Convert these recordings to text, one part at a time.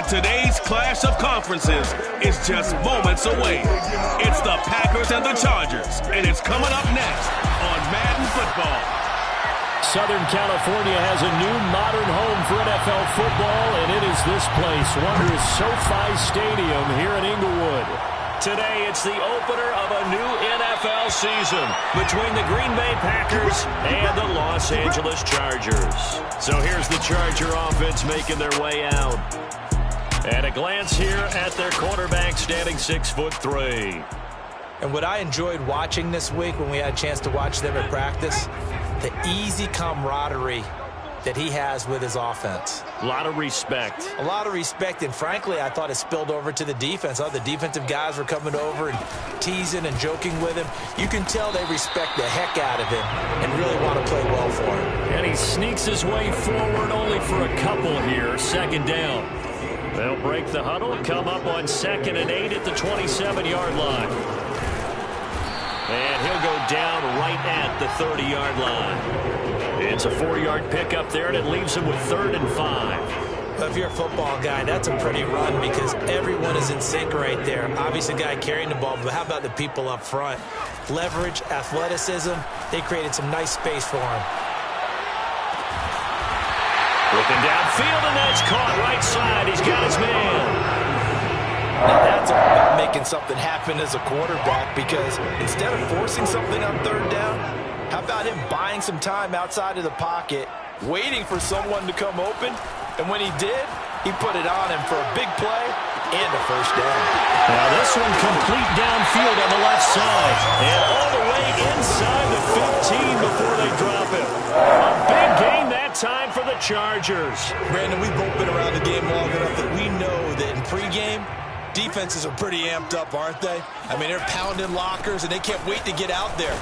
Today's clash of conferences is just moments away. It's the Packers and the Chargers, and it's coming up next on Madden Football. Southern California has a new modern home for NFL football, and it is this place, wondrous SoFi Stadium here in Inglewood. Today, it's the opener of a new NFL season between the Green Bay Packers and the Los Angeles Chargers. So here's the Charger offense making their way out. At a glance here at their quarterback standing 6'3". And what I enjoyed watching this week when we had a chance to watch them at practice, the easy camaraderie that he has with his offense. A lot of respect. A lot of respect, and frankly, I thought it spilled over to the defense. The defensive guys were coming over and teasing and joking with him. You can tell they respect the heck out of him and really want to play well for him. And he sneaks his way forward only for a couple here. Second down. They'll break the huddle, come up on 2nd and 8 at the 27-yard line. And he'll go down right at the 30-yard line. It's a 4-yard pickup there, and it leaves him with 3rd and 5. If you're a football guy, that's a pretty run because everyone is in sync right there. Obviously, the guy carrying the ball, but how about the people up front? Leverage, athleticism, they created some nice space for him. Looking downfield, and that's caught right side. He's got his man. Now that's about making something happen as a quarterback because instead of forcing something on 3rd down, how about him buying some time outside of the pocket, waiting for someone to come open, and when he did, he put it on him for a big play and a first down. Now this one complete downfield on the left side, and all the way inside the 15 before they drop it. A big gain that time for the Chargers. Brandon, we've both been around the game long enough that we know that in pregame, defenses are pretty amped up, aren't they? I mean, they're pounding lockers, and they can't wait to get out there.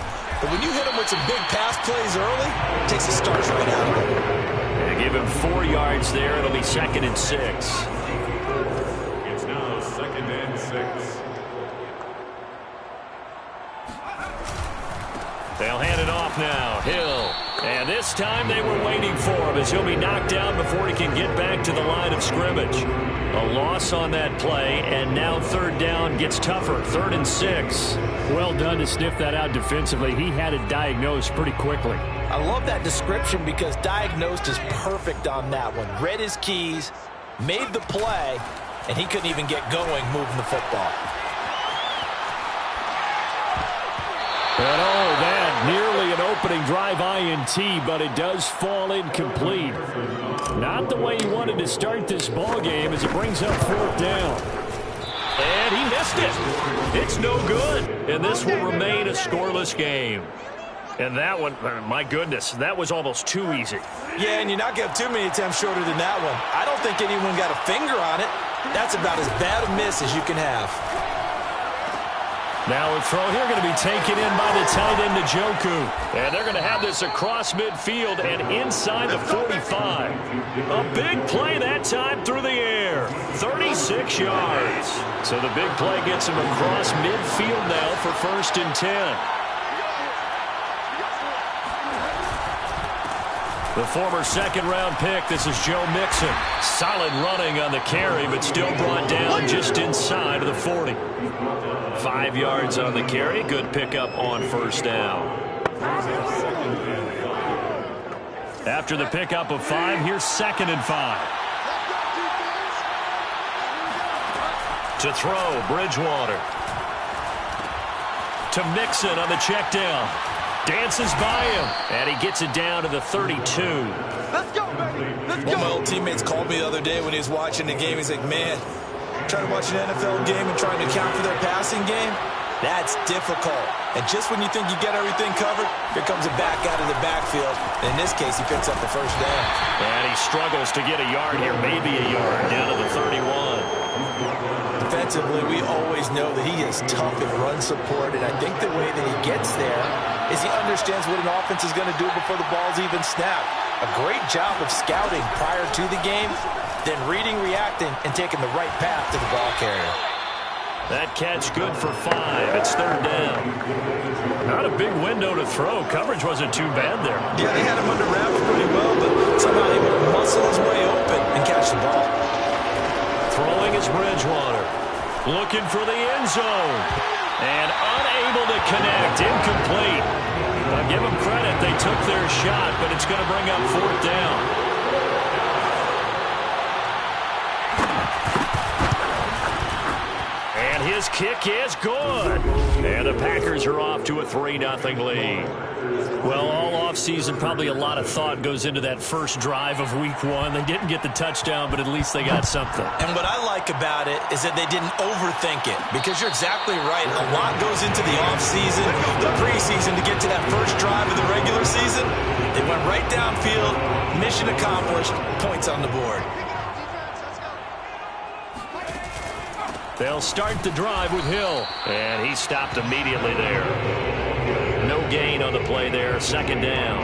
But when you hit them with some big pass plays early, it takes the starch right out of them. They give him 4 yards there. It'll be 2nd and 6. It's now 2nd and 6. They'll hand it off now. Hill. And this time they were waiting for him as he'll be knocked down before he can get back to the line of scrimmage. A loss on that play, and now 3rd down gets tougher. 3rd and 6. Well done to sniff that out defensively. He had it diagnosed pretty quickly. I love that description because diagnosed is perfect on that one. Read his keys, made the play, and he couldn't even get going moving the football. And oh, that nearly an opening drive INT, but it does fall incomplete. Not the way he wanted to start this ball game as it brings up 4th down. And he missed it. It's no good. And this will remain a scoreless game. And that one, my goodness, that was almost too easy. Yeah, and you're not going to have too many attempts shorter than that one. I don't think anyone got a finger on it. That's about as bad a miss as you can have. Now a throw here going to be taken in by the tight end Njoku. And they're going to have this across midfield and inside the 45. A big play that time through the air. 36 yards. So the big play gets him across midfield now for 1st and 10. The former 2nd-round pick, this is Joe Mixon. Solid running on the carry, but still brought down just inside of the 40. 5 yards on the carry. Good pickup on 1st down. After the pickup of 5, here's 2nd and 5. To throw, Bridgewater. To Mixon on the check down. Dances by him, and he gets it down to the 32. Let's go, baby. Let's go. One of my old teammates called me the other day when he was watching the game. He's like, man, trying to watch an NFL game and trying to account for their passing game, that's difficult. And just when you think you get everything covered, here comes a back out of the backfield. And in this case, he picks up the 1st down. And he struggles to get a yard here, maybe a yard, down to the 31. Defensively, we always know that he is tough in run support, and I think the way that he gets there is he understands what an offense is going to do before the ball's even snapped. A great job of scouting prior to the game, then reading, reacting, and taking the right path to the ball carrier. That catch good for 5. It's 3rd down. Not a big window to throw. Coverage wasn't too bad there. Yeah, they had him under wraps pretty well, but somehow able to muscle his way open and catch the ball. Throw is Bridgewater. Looking for the end zone. And unable to connect. Incomplete. I'll give them credit. They took their shot, but it's going to bring up 4th down. And his kick is good. And the Packers are off to a 3-0 lead. Well, all offseason, probably a lot of thought goes into that first drive of Week 1. They didn't get the touchdown, but at least they got something. And what I like about it is that they didn't overthink it, because you're exactly right. A lot goes into the offseason, the preseason, to get to that first drive of the regular season. They went right downfield, mission accomplished, points on the board. They'll start the drive with Hill. And he stopped immediately there. No gain on the play there. 2nd down.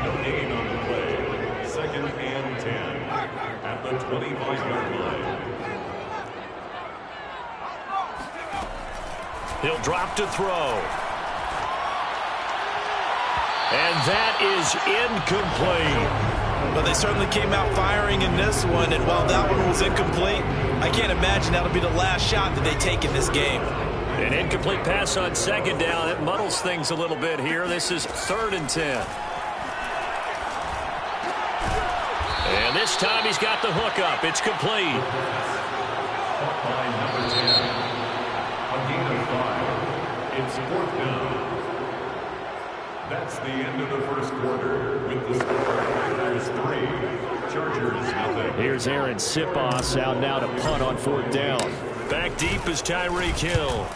No gain on the play. 2nd and 10 at the 25-yard line. He'll drop to throw. And that is incomplete. But they certainly came out firing in this one, and while that one was incomplete, I can't imagine that'll be the last shot that they take in this game. An incomplete pass on 2nd down. It muddles things a little bit here. This is 3rd and 10. And this time he's got the hook up. It's complete. By number 10. A gain of 5. It's 4th down. That's the end of the first quarter with the score Packers 3, Chargers 0. Here's Aaron Sipos out now to punt on 4th down. Back deep is Reek Hill.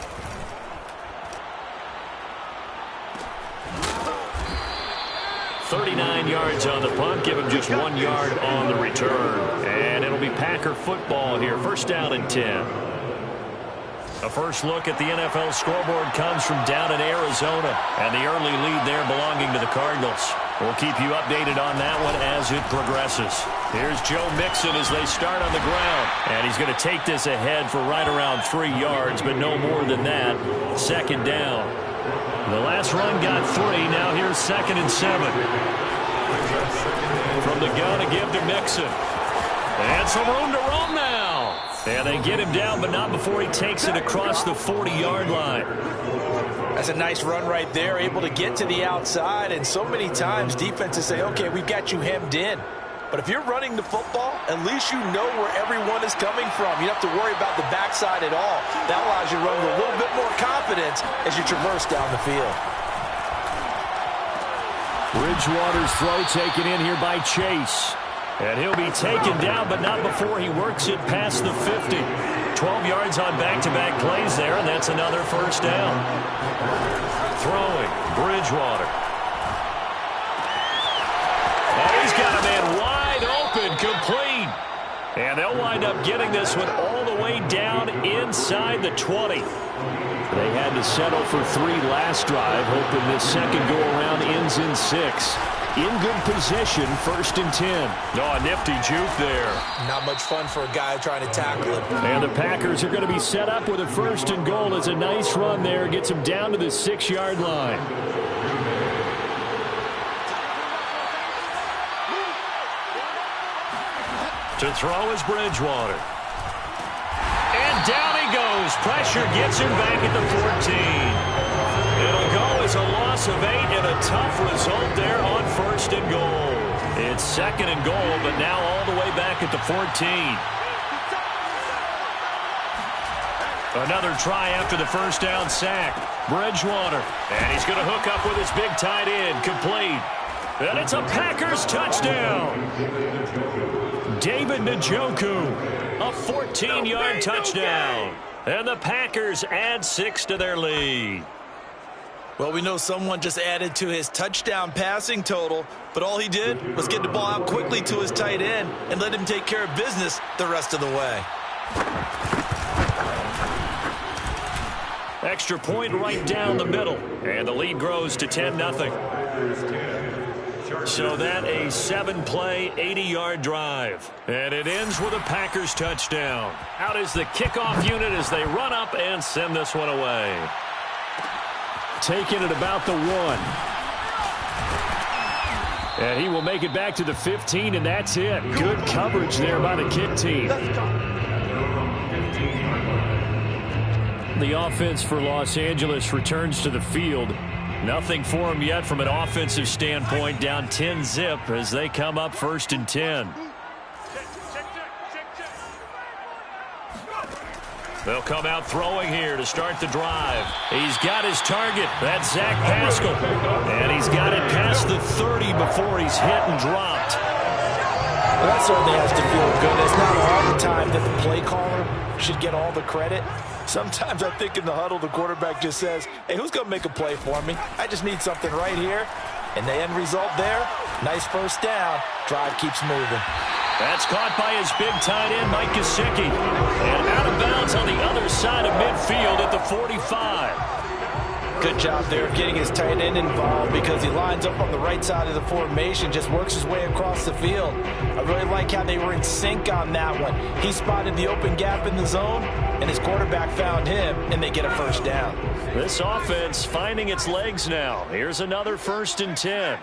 .39 yards on the punt. Give him just 1 yard on the return. And it'll be Packer football here. 1st down and 10. A first look at the NFL scoreboard comes from down in Arizona, and the early lead there belonging to the Cardinals. We'll keep you updated on that one as it progresses. Here's Joe Mixon as they start on the ground, and he's going to take this ahead for right around 3 yards, but no more than that. 2nd down. The last run got 3. Now here's 2nd and 7. From the gun to give to Mixon. And some room to roam now. And they get him down, but not before he takes it across the 40-yard line. That's a nice run right there, able to get to the outside. And so many times defenses say, okay, we've got you hemmed in. But if you're running the football, at least you know where everyone is coming from. You don't have to worry about the backside at all. That allows you to run with a little bit more confidence as you traverse down the field. Bridgewater's throw taken in here by Chase. And he'll be taken down, but not before he works it past the 50. 12 yards on back-to-back plays there, and that's another 1st down. Throwing, Bridgewater. And he's got a man wide open, complete. And they'll wind up getting this one all the way down inside the 20. They had to settle for 3 last drive, hoping this second go-around ends in 6. In good position, 1st and 10. Oh, a nifty juke there. Not much fun for a guy trying to tackle him. And the Packers are going to be set up with a 1st and goal. It's a nice run there. Gets him down to the 6-yard line. To throw is Bridgewater. And down he goes. Pressure gets him back at the 14. It'll go as a loss of 8 and a tough result there on 1st and goal. It's 2nd and goal, but now all the way back at the 14. Another try after the 1st down sack. Bridgewater. And he's going to hook up with his big tight end. Complete. And it's a Packers touchdown. David Njoku. A 14-yard touchdown. And the Packers add 6 to their lead. Well, we know someone just added to his touchdown passing total, but all he did was get the ball out quickly to his tight end and let him take care of business the rest of the way. Extra point right down the middle, and the lead grows to 10-0. So that a 7-play, 80-yard drive. And it ends with a Packers touchdown. Out is the kickoff unit as they run up and send this one away. Taking it about the 1. And he will make it back to the 15, and that's it. Good coverage there by the kick team. The offense for Los Angeles returns to the field. Nothing for them yet from an offensive standpoint, down 10-zip as they come up 1st and 10. They'll come out throwing here to start the drive. He's got his target. That's Zach Pascal. And he's got it past the 30 before he's hit and dropped. Well, that certainly has to feel good. It's not all the time that the play caller should get all the credit. Sometimes I think in the huddle, the quarterback just says, hey, who's going to make a play for me? I just need something right here. And the end result there, nice first down. Drive keeps moving. That's caught by his big tight end, Mike Gesicki. And out of bounds on the other side of midfield at the 45. Good job there of getting his tight end involved because he lines up on the right side of the formation, just works his way across the field. I really like how they were in sync on that one. He spotted the open gap in the zone, and his quarterback found him, and they get a first down. This offense finding its legs now. Here's another 1st and 10.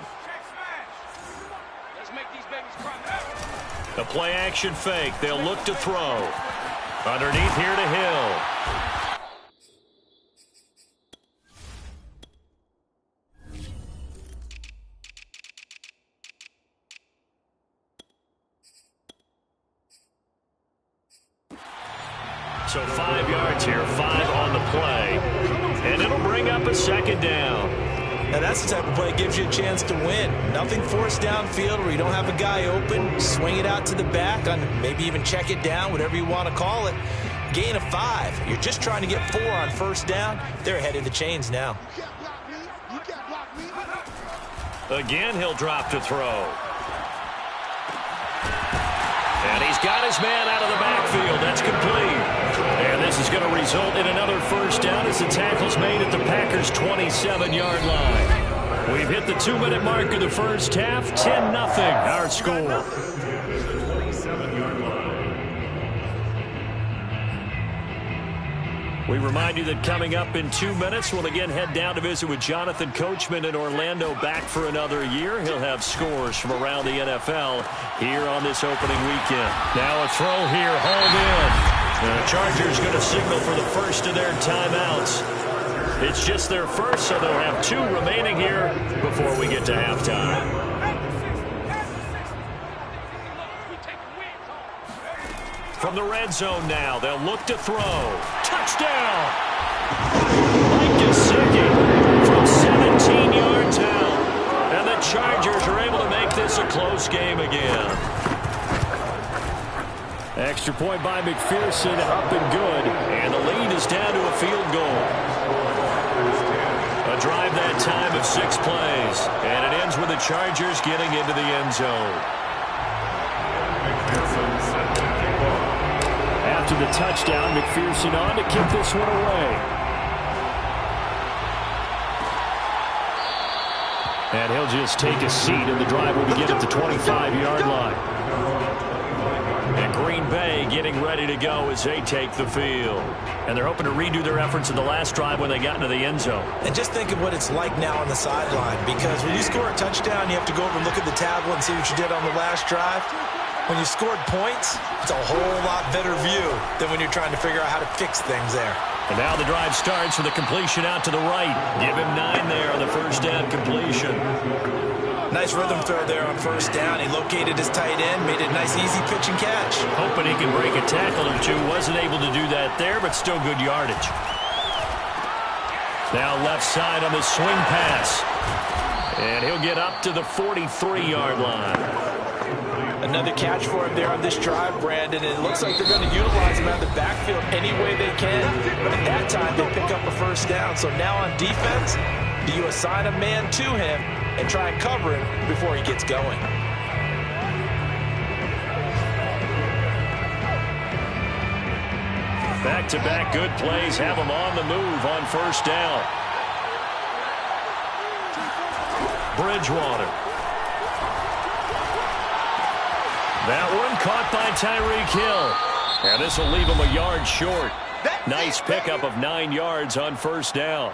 A play-action fake. They'll look to throw. Underneath here to Hill. So 5 yards here, 5 on the play. And it'll bring up a 2nd down. Now that's the type of play that gives you a chance to win. Nothing forced downfield where you don't have a guy open. Swing it out to the back, on maybe even check it down, whatever you want to call it. Gain of 5. You're just trying to get 4 on 1st down. They're ahead of the chains now. Again, he'll drop to throw. And he's got his man out of the backfield. That's complete. And this is going to result in another 1st down as the tackle's made at the Packers' 27-yard line. We've hit the 2-minute mark of the first half. 10-0 our score. We remind you that coming up in 2 minutes, we'll again head down to visit with Jonathan Coachman in Orlando, back for another year. He'll have scores from around the NFL here on this opening weekend. Now a throw here, hauled in. The Chargers going to signal for the first of their timeouts. It's just their first, so they'll have 2 remaining here before we get to halftime. From the red zone now, they'll look to throw. Touchdown! Mike Gesicki from 17 yards out. And the Chargers are able to make this a close game again. Extra point by McPherson, up and good. And the lead is down to a field goal. A drive that time of 6 plays. And it ends with the Chargers getting into the end zone. After the touchdown, McPherson on to kick this one away. And he'll just take a seat, and the drive will begin at the 25-yard line. And Green Bay getting ready to go as they take the field. And they're hoping to redo their efforts in the last drive when they got into the end zone. And just think of what it's like now on the sideline, because when you score a touchdown, you have to go over and look at the tablet and see what you did on the last drive. When you scored points, it's a whole lot better view than when you're trying to figure out how to fix things there. And now the drive starts with a completion out to the right. Give him 9 there on the 1st down completion. Nice rhythm throw there on 1st down. He located his tight end, made it a nice easy pitch and catch. Hoping he can break a tackle or 2. Wasn't able to do that there, but still good yardage. Now left side on the swing pass. And he'll get up to the 43-yard line. Another catch for him there on this drive, Brandon. And it looks like they're going to utilize him out of the backfield any way they can. But at that time, they pick up a 1st down. So now on defense, do you assign a man to him and try and cover him before he gets going? Back-to-back good plays have him on the move on 1st down. Bridgewater. That one caught by Tyreek Hill. And this will leave him a yard short. Nice pickup of 9 yards on 1st down.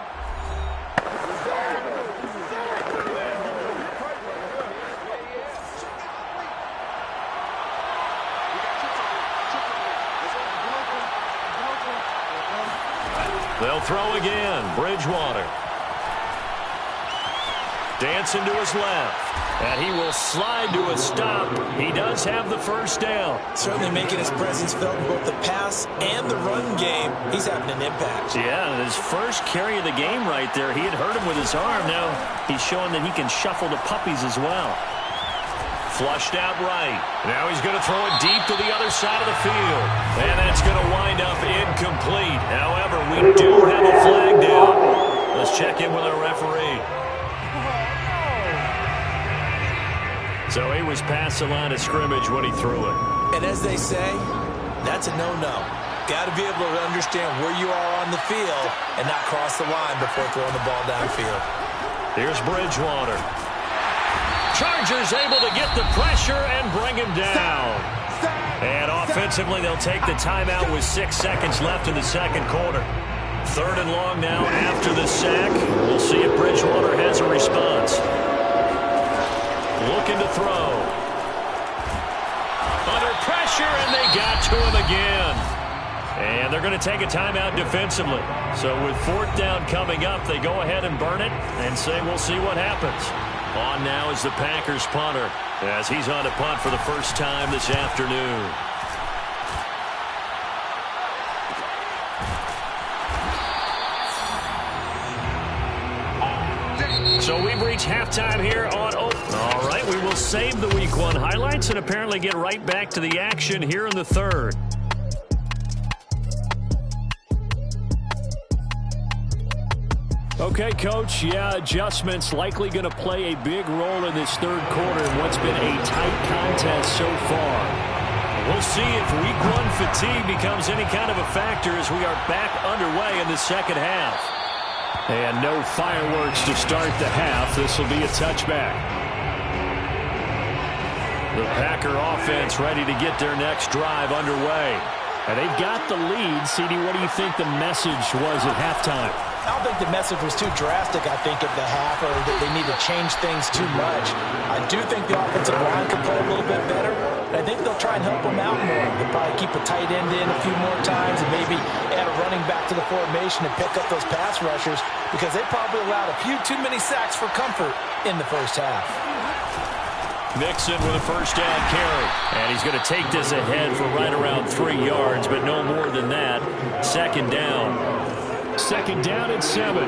They'll throw again. Bridgewater. Dancing to his left. And he will slide to a stop. He does have the first down. Certainly making his presence felt in both the pass and the run game. He's having an impact. Yeah, his first carry of the game right there. He had hurt him with his arm. Now he's showing that he can shuffle the puppies as well. Flushed out right. Now he's going to throw it deep to the other side of the field. And that's going to wind up incomplete. However, we do have a flag down. Let's check in with our referee. So he was past the line of scrimmage when he threw it. And as they say, that's a no-no. Got to be able to understand where you are on the field and not cross the line before throwing the ball downfield. Here's Bridgewater. Chargers able to get the pressure and bring him down. And offensively, they'll take the timeout with 6 seconds left in the second quarter. 3rd and long now after the sack. We'll see if Bridgewater has a response. Looking to throw. Under pressure, and they got to him again. And they're going to take a timeout defensively. So with 4th down coming up, they go ahead and burn it and say we'll see what happens. On now is the Packers punter as he's on to punt for the first time this afternoon. So we've reached halftime here on All right, we will save the Week 1 highlights and apparently get right back to the action here in the 3rd. Okay, Coach, yeah, adjustments likely going to play a big role in this 3rd quarter in what's been a tight contest so far. We'll see if Week 1 fatigue becomes any kind of a factor as we are back underway in the second half. And no fireworks to start the half. This will be a touchback. The Packer offense ready to get their next drive underway. And they've got the lead. CD, what do you think the message was at halftime? I don't think the message was too drastic, I think, at the half, or that they need to change things too much. I do think the offensive line could play a little bit better, and I think they'll try and help them out more. They'll probably keep a tight end in a few more times and maybe add a running back to the formation and pick up those pass rushers because they probably allowed a few too many sacks for comfort in the first half. Mixon with a first down carry. And he's going to take this ahead for right around 3 yards, but no more than that. 2nd down. 2nd down and 7.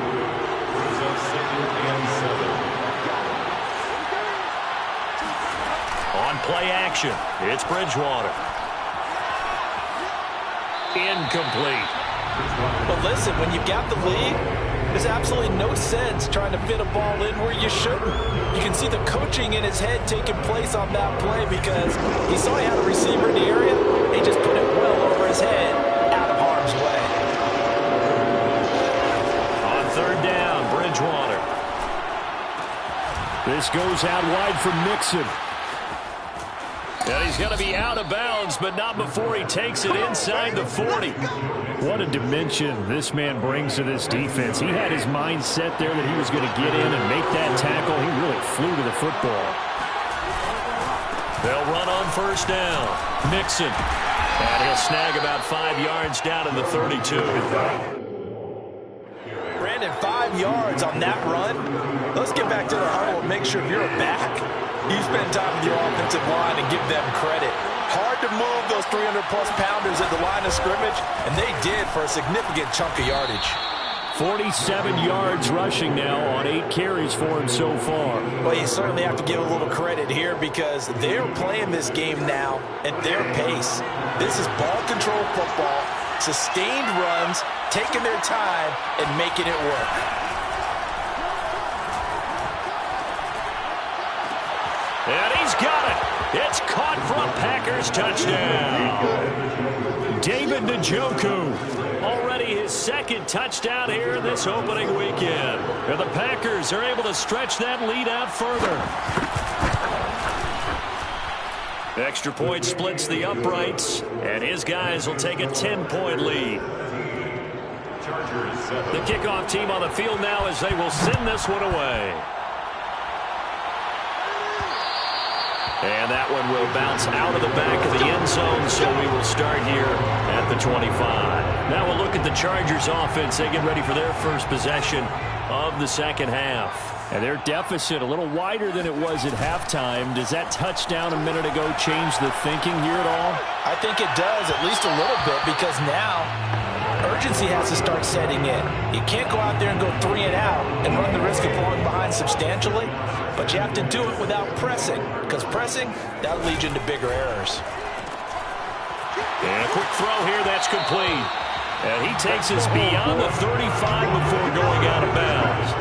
On play action, it's Bridgewater. Incomplete. Well, listen, when you've got the lead, there's absolutely no sense trying to fit a ball in where you shouldn't. You can see the coaching in his head taking place on that play because he saw he had a receiver in the area. He just put it well over his head, out of harm's way. On 3rd down, Bridgewater. This goes out wide for Mixon. And he's going to be out of bounds, but not before he takes it inside the 40. What a dimension this man brings to this defense. He had his mind set there that he was going to get in and make that tackle. He really flew to the football. They'll run on 1st down. Mixon. And he'll snag about 5 yards down in the 32. Brandon, 5 yards on that run. Let's get back to the huddle and make sure if you're a back, you spend time with your offensive line and give them credit. Hard to move those 300-plus pounders at the line of scrimmage, and they did for a significant chunk of yardage. 47 yards rushing now on 8 carries for him so far. Well, you certainly have to give a little credit here because they're playing this game now at their pace. This is ball control football, sustained runs, taking their time, and making it work. And he's got it. It's caught for a Packers touchdown. David Njoku, already his 2nd touchdown here this opening weekend. And the Packers are able to stretch that lead out further. Extra point splits the uprights, and his guys will take a 10-point lead. The kickoff team on the field now as they will send this one away. And that one will bounce out of the back of the end zone, so we will start here at the 25. Now we'll look at the Chargers offense. They get ready for their first possession of the second half. And their deficit a little wider than it was at halftime. Does that touchdown a minute ago change the thinking here at all? I think it does, at least a little bit, because now urgency has to start setting in. You can't go out there and go 3 and out and run the risk of falling behind substantially, but you have to do it without pressing, because pressing, that'll lead you into bigger errors. And a quick throw here, that's complete. And he takes us beyond the 35 before going out of bounds.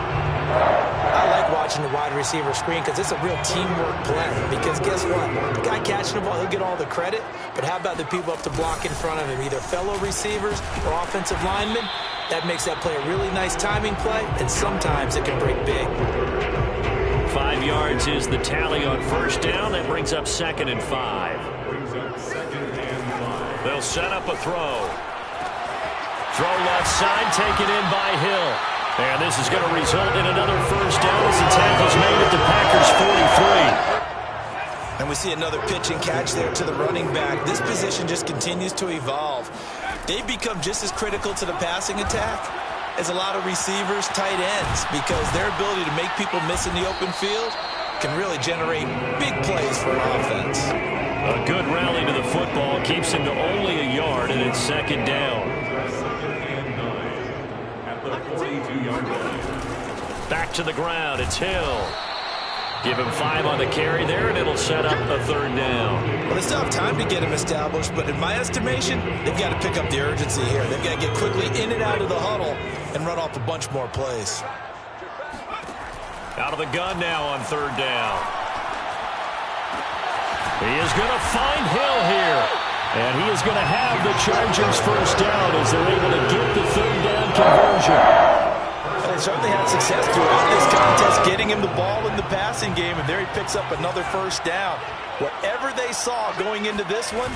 I like watching the wide receiver screen because it's a real teamwork play. Because guess what? The guy catching the ball, he'll get all the credit. But how about the people up to block in front of him, either fellow receivers or offensive linemen? That makes that play a really nice timing play, and sometimes it can break big. 5 yards is the tally on first down. That brings up 2nd and 5. They'll set up a throw. Throw left side, taken in by Hill. And this is going to result in another first down as the tackle's made at the Packers' 43. And we see another pitch and catch there to the running back. This position just continues to evolve. They've become just as critical to the passing attack as a lot of receivers, tight ends, because their ability to make people miss in the open field can really generate big plays for an offense. A good rally to the football keeps him to only a yard, and it's 2nd down. Back to the ground, it's Hill. Give him 5 on the carry there, and it'll set up a 3rd down. Well, they still have time to get him established, but in my estimation, they've got to pick up the urgency here. They've got to get quickly in and out of the huddle and run off a bunch more plays. Out of the gun now on 3rd down. He is going to find Hill here. And he is going to have the Chargers first down as they're able to get the 3rd down conversion. And they certainly had success throughout this contest, getting him the ball in the passing game, and there he picks up another first down. Whatever they saw going into this one,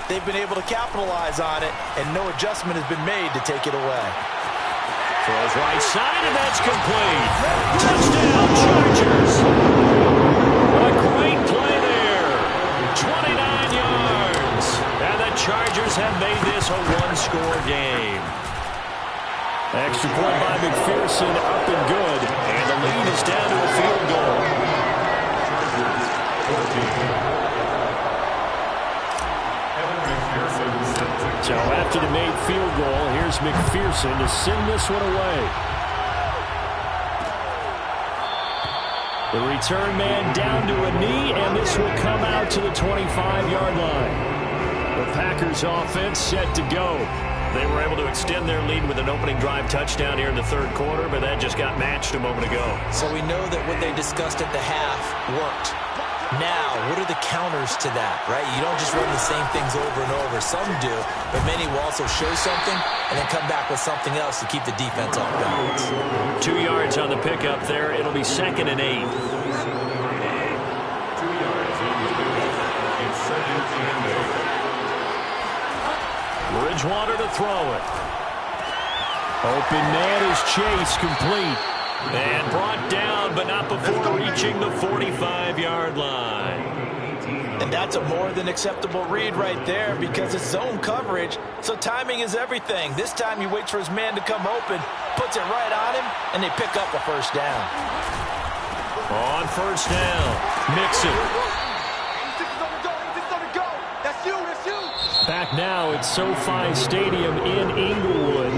they've been able to capitalize on it, and no adjustment has been made to take it away. Throws right side, and that's complete. Touchdown, Chargers. What a great play there. 29 yards. And the Chargers have made this a one-score game. Extra point by McPherson, up and good. And the lead is down to a field goal. So after the made field goal, here's McPherson to send this one away. The return man down to a knee, and this will come out to the 25-yard line. The Packers offense set to go. They were able to extend their lead with an opening drive touchdown here in the 3rd quarter, but that just got matched a moment ago. So we know that what they discussed at the half worked. Now, what are the counters to that, right? You don't just run the same things over and over. Some do, but many will also show something and then come back with something else to keep the defense off balance. 2 yards on the pickup there. It'll be 2nd and 8. 2 yards. It's 2nd and 8. Bridgewater to throw it. Open man is Chase, complete. And brought down, but not before reaching the 45-yard line. And that's a more than acceptable read right there because it's zone coverage, so timing is everything. This time he waits for his man to come open, puts it right on him, and they pick up a first down. On first down, Mixon. Back now at SoFi Stadium in Inglewood.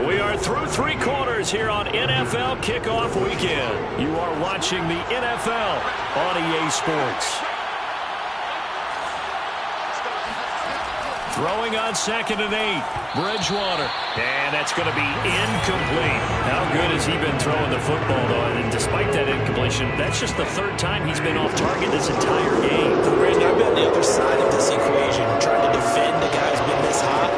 We are through 3 quarters here on NFL Kickoff Weekend. You are watching the NFL on EA Sports. Throwing on 2nd and 8. Bridgewater. And that's going to be incomplete. How good has he been throwing the football, though? And despite that incompletion, that's just the 3rd time he's been off target this entire game. Brandon, I've been on the other side of this equation, trying to defend a guy who's been this hot,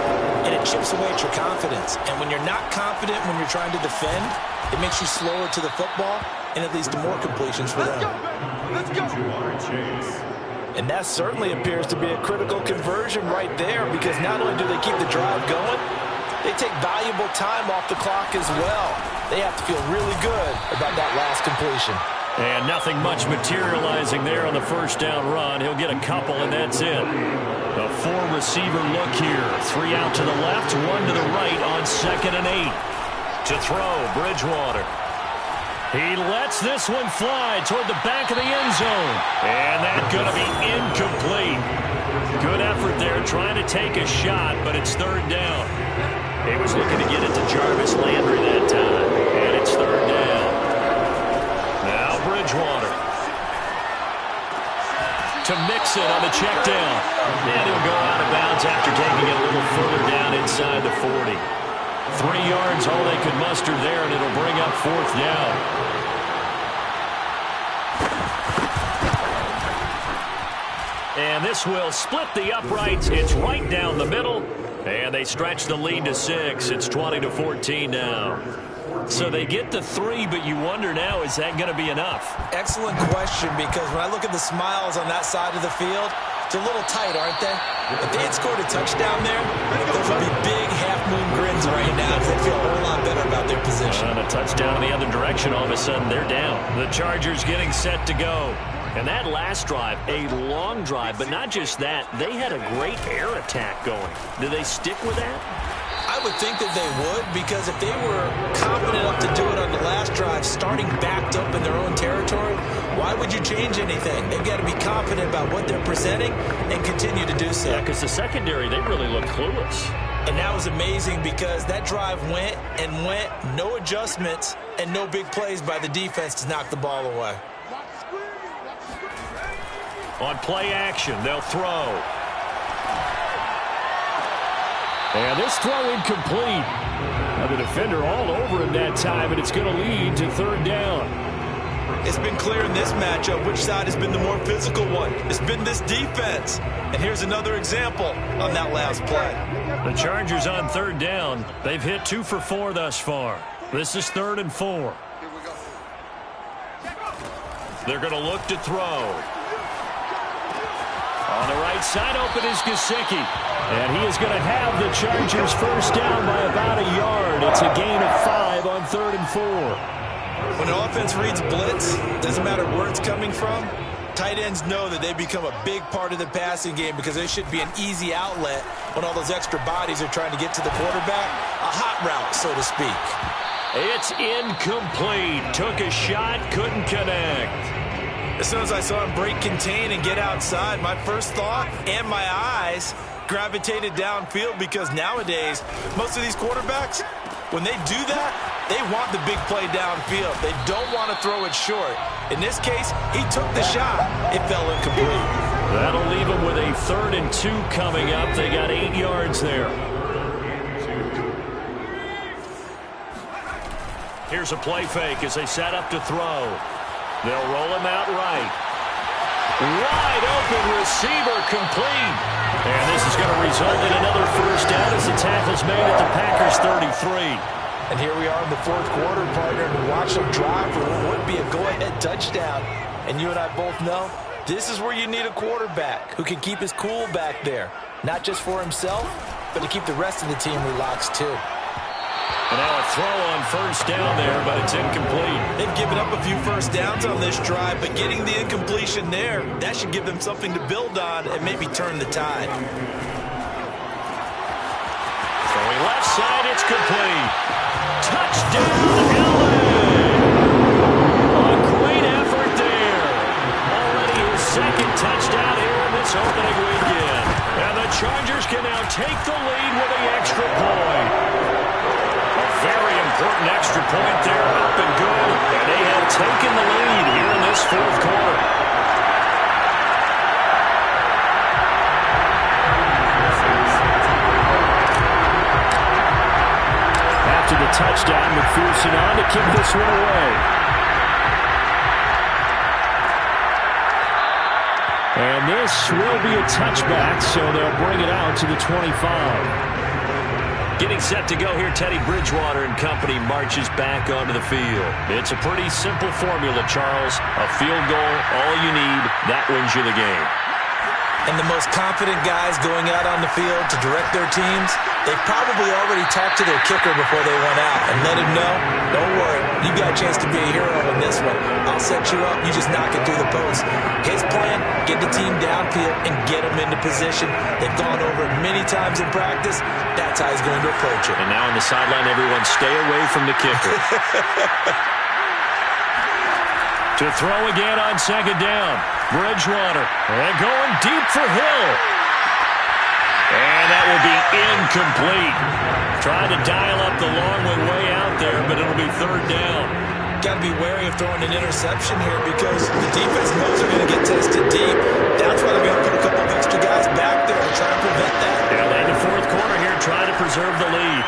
and it chips away at your confidence. And when you're not confident when you're trying to defend, it makes you slower to the football, and it leads to more completions for them. Let's go. And that certainly appears to be a critical conversion right there because not only do they keep the drive going, they take valuable time off the clock as well. They have to feel really good about that last completion. And nothing much materializing there on the first down run. He'll get a couple, and that's it. A four-receiver look here. 3 out to the left, 1 to the right on 2nd and 8. To throw, Bridgewater. He lets this one fly toward the back of the end zone. And that's going to be incomplete. Good effort there trying to take a shot, but it's 3rd down. He was looking to get it to Jarvis Landry that time. And it's 3rd down. Now Bridgewater. To Mixon on the check down. And he'll go out of bounds after taking it a little further down inside the 40. 3 yards, all they could muster there, and it'll bring up 4th down. And this will split the uprights. It's right down the middle. And they stretch the lead to 6. It's 20-14 now. So they get to 3, but you wonder now, is that going to be enough? Excellent question, because when I look at the smiles on that side of the field, it's a little tight, aren't they? If they had scored a touchdown there, those would be big half-moon grins right now because they feel a whole lot better about their position. And a touchdown in the other direction, all of a sudden they're down. The Chargers getting set to go. And that last drive, a long drive, but not just that, they had a great air attack going. Do they stick with that? I would think that they would, because if they were confident enough to do it on the last drive, starting backed up in their own territory, why would you change anything? They've got to be confident about what they're presenting and continue to do so. Yeah, because the secondary, they really look clueless. And that was amazing because that drive went and went, no adjustments, and no big plays by the defense to knock the ball away. On play action, they'll throw. And this throw incomplete. Now the defender all over him that time, and it's going to lead to 3rd down. It's been clear in this matchup which side has been the more physical one. It's been this defense. And here's another example on that last play. The Chargers on 3rd down. They've hit 2 for 4 thus far. This is 3rd and 4. They're going to look to throw. On the right side, open is Gesicki. And he is going to have the Chargers first down by about a yard. It's a gain of 5 on 3rd and 4. When an offense reads blitz, doesn't matter where it's coming from, tight ends know that they become a big part of the passing game because they should be an easy outlet when all those extra bodies are trying to get to the quarterback. A hot route, so to speak. It's incomplete. Took a shot, couldn't connect. As soon as I saw him break contain and get outside, my first thought and my eyes gravitated downfield, because nowadays, most of these quarterbacks, when they do that, they want the big play downfield. They don't want to throw it short. In this case, he took the shot. It fell incomplete. That'll leave them with a 3rd and 2 coming up. They got 8 yards there. Here's a play fake as they set up to throw. They'll roll him out right. Wide open receiver, complete. And this is going to result in another first down as the tackle's made at the Packers 33. And here we are in the 4th quarter, partner, to watch them drive for what would be a go-ahead touchdown. And you and I both know this is where you need a quarterback who can keep his cool back there. Not just for himself, but to keep the rest of the team relaxed too. And now a throw on first down there, but it's incomplete. They've given up a few first downs on this drive, but getting the incompletion there, that should give them something to build on and maybe turn the tide. Throwing left side, it's complete. Touchdown, LA! A great effort there. Already his 2nd touchdown here in this opening weekend. And the Chargers can now take the lead with the extra point. Very important extra point there, up and good. And they have taken the lead here in this 4th quarter. After the touchdown, McPherson on to kick this one away. And this will be a touchback, so they'll bring it out to the 25. Getting set to go here, Teddy Bridgewater and company marches back onto the field. It's a pretty simple formula, Charles. A field goal, all you need, that wins you the game. And the most confident guys going out on the field to direct their teams, they've probably already talked to their kicker before they went out and let him know, don't worry, you got a chance to be a hero in this one. I'll set you up, you just knock it through the post. His plan, get the team downfield and get them into position. They've gone over it many times in practice. That's how he's going to approach it. And now on the sideline, everyone stay away from the kicker. To throw again on second down. Bridgewater. And going deep for Hill. And that will be incomplete. Trying to dial up the long way out there, but it'll be third down. Got to be wary of throwing an interception here because the defense knows they're going to get tested deep. That's why they're going to put a couple of extra guys back there to try and prevent that. Yeah, in the fourth quarter here, trying to preserve the lead.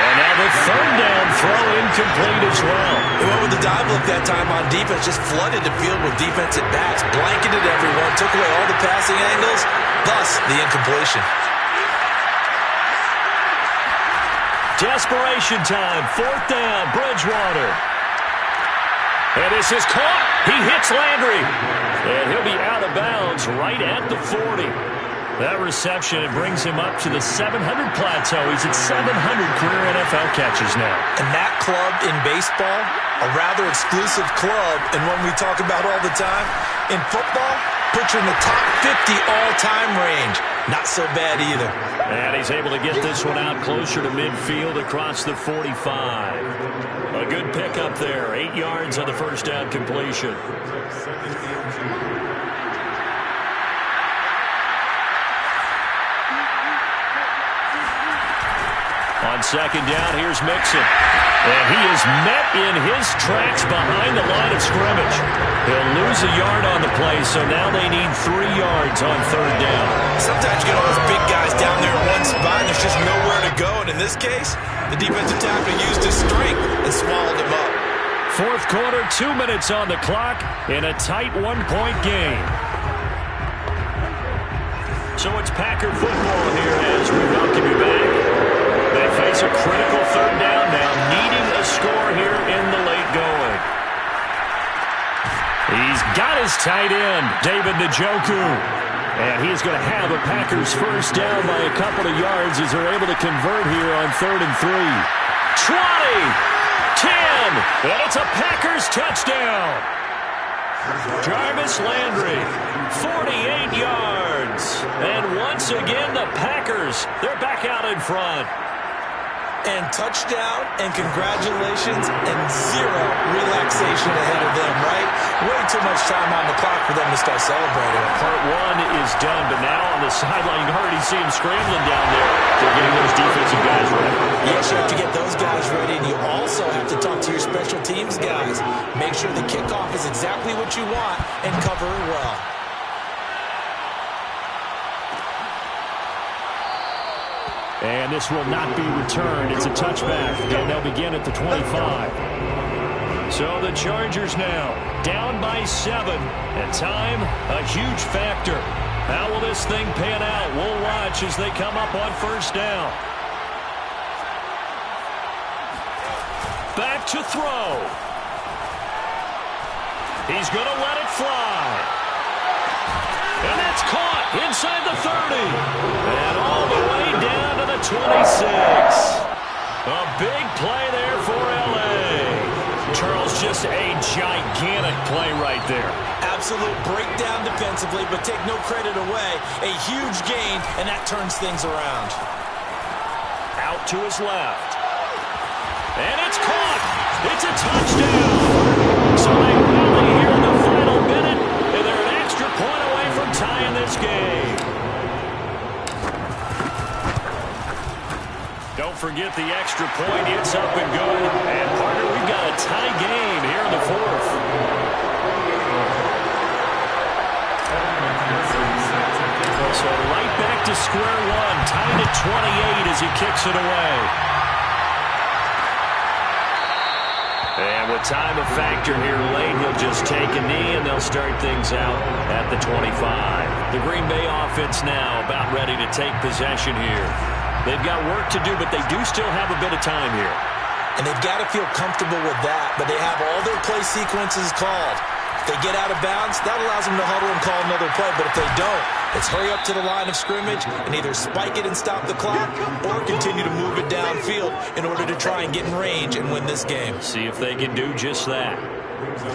And now the third down throw incomplete as well. They went with the dive look that time on defense, just flooded the field with defensive backs, blanketed everyone, took away all the passing angles, thus the incompletion. Desperation time, fourth down, Bridgewater. And this is caught. He hits Landry. And he'll be out of bounds right at the 40. That reception, it brings him up to the 700 plateau. He's at 700 career NFL catches now. And that club in baseball, a rather exclusive club, and one we talk about all the time. In football, put you in the top 50 all-time range. Not so bad either. And he's able to get this one out closer to midfield across the 45. A good pickup there. 8 yards on the first down completion. On second down, here's Mixon. And he is met in his tracks behind the line of scrimmage. He'll lose a yard on the play, so now they need 3 yards on third down. Sometimes you get all those big guys down there in one spot, and there's just nowhere to go. And in this case, the defensive tackle used his strength and swallowed him up. Fourth quarter, 2 minutes on the clock in a tight one-point game. So it's Packer football here as we welcome you back. They face a critical third down now, needing a score here in the late going. He's got his tight end, David Njoku. And he's going to have a Packers first down by a couple of yards as they're able to convert here on 3rd and 3. 20, 10, and it's a Packers touchdown. Jarvis Landry, 48 yards. And once again, the Packers, they're back out in front. And touchdown, and congratulations, and zero relaxation ahead of them, right? Way too much time on the clock for them to start celebrating. Part one is done, but now on the sideline, you already see them scrambling down there. They're getting those defensive guys ready. Yes, you have to get those guys ready, and you also have to talk to your special teams guys. Make sure the kickoff is exactly what you want, and cover it well. And this will not be returned. It's a touchback, and they'll begin at the 25. So the Chargers now down by 7, and time a huge factor. How will this thing pan out? We'll watch as they come up on first down. Back to throw. He's going to let it fly. And that's caught inside the 30. And all the way down to the 26. A big play there for L.A. Charles, just a gigantic play right there. Absolute breakdown defensively, but take no credit away. A huge gain, and that turns things around. Out to his left. And it's caught. It's a touchdown. So they rally here in the final minute, and they're an extra point away from tying this game. Don't forget the extra point. It's up and good. And, partner, we've got a tie game here in the fourth. So right back to square one. Tied at 28 as he kicks it away. And with time a factor here late, he'll just take a knee and they'll start things out at the 25. The Green Bay offense now about ready to take possession here. They've got work to do, but they do still have a bit of time here. And they've got to feel comfortable with that, but they have all their play sequences called. If they get out of bounds, that allows them to huddle and call another play. But if they don't, it's hurry up to the line of scrimmage and either spike it and stop the clock or continue to move it downfield in order to try and get in range and win this game. See if they can do just that.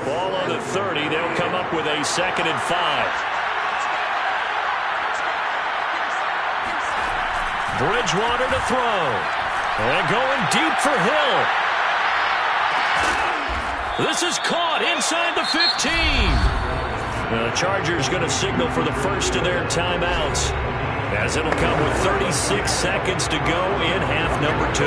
Ball on the 30. They'll come up with a 2nd and 5. Bridgewater to throw. And going deep for Hill. This is caught inside the 15. The Chargers going to signal for the first of their timeouts, as it'll come with 36 seconds to go in half number 2.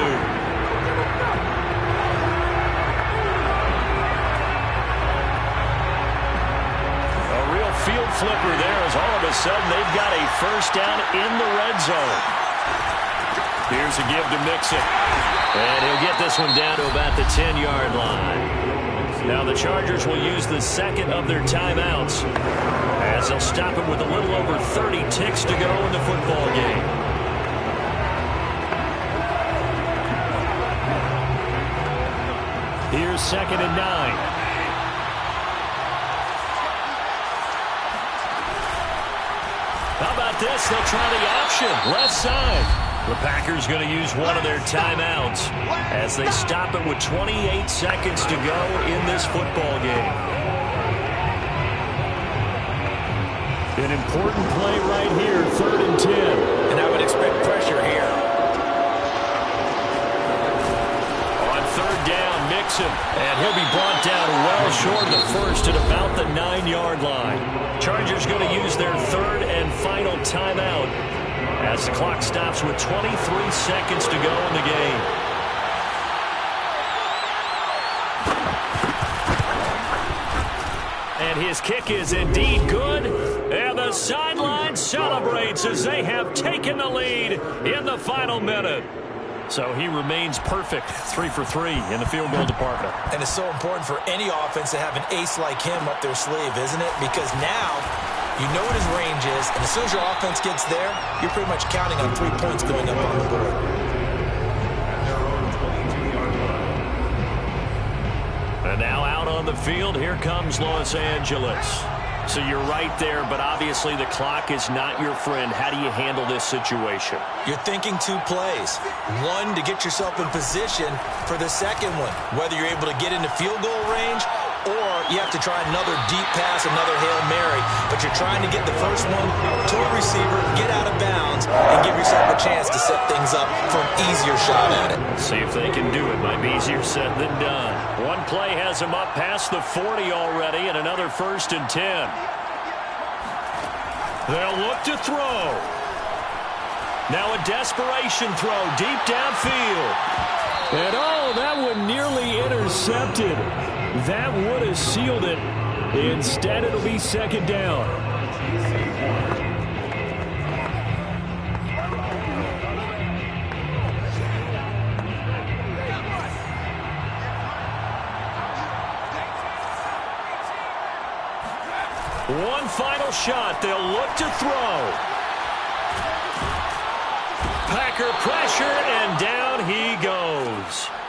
A real field flipper there, as all of a sudden they've got a first down in the red zone. Here's a give to Mixon. And he'll get this one down to about the 10-yard line. Now the Chargers will use the second of their timeouts, as they'll stop it with a little over 30 ticks to go in the football game. Here's 2nd and 9. How about this? They'll try the option. Left side. The Packers going to use one of their timeouts as they stop it with 28 seconds to go in this football game. An important play right here, 3rd and 10. And I would expect pressure here. On 3rd down, Mixon. And he'll be brought down well short of the first at about the 9-yard line. Chargers going to use their 3rd and final timeout, as the clock stops with 23 seconds to go in the game. And his kick is indeed good. And the sideline celebrates as they have taken the lead in the final minute. So he remains perfect, 3 for 3 in the field goal department. And it's so important for any offense to have an ace like him up their sleeve, isn't it? Because now you know what his range is, and as soon as your offense gets there, you're pretty much counting on 3 points going up on the board. And now out on the field, here comes Los Angeles. So you're right there, but obviously the clock is not your friend. How do you handle this situation? You're thinking 2 plays. One, to get yourself in position for the second one, whether you're able to get into field goal range or you have to try another deep pass, another Hail Mary. But you're trying to get the first one to a receiver, get out of bounds, and give yourself a chance to set things up for an easier shot at it. See if they can do it. Might be easier said than done. One play has them up past the 40 already, and another 1st and 10. They'll look to throw. Now a desperation throw deep downfield. And oh, that one nearly intercepted. That would have sealed it. Instead, it'll be 2nd down. One final shot. They'll look to throw. Packer pressure, and down he goes.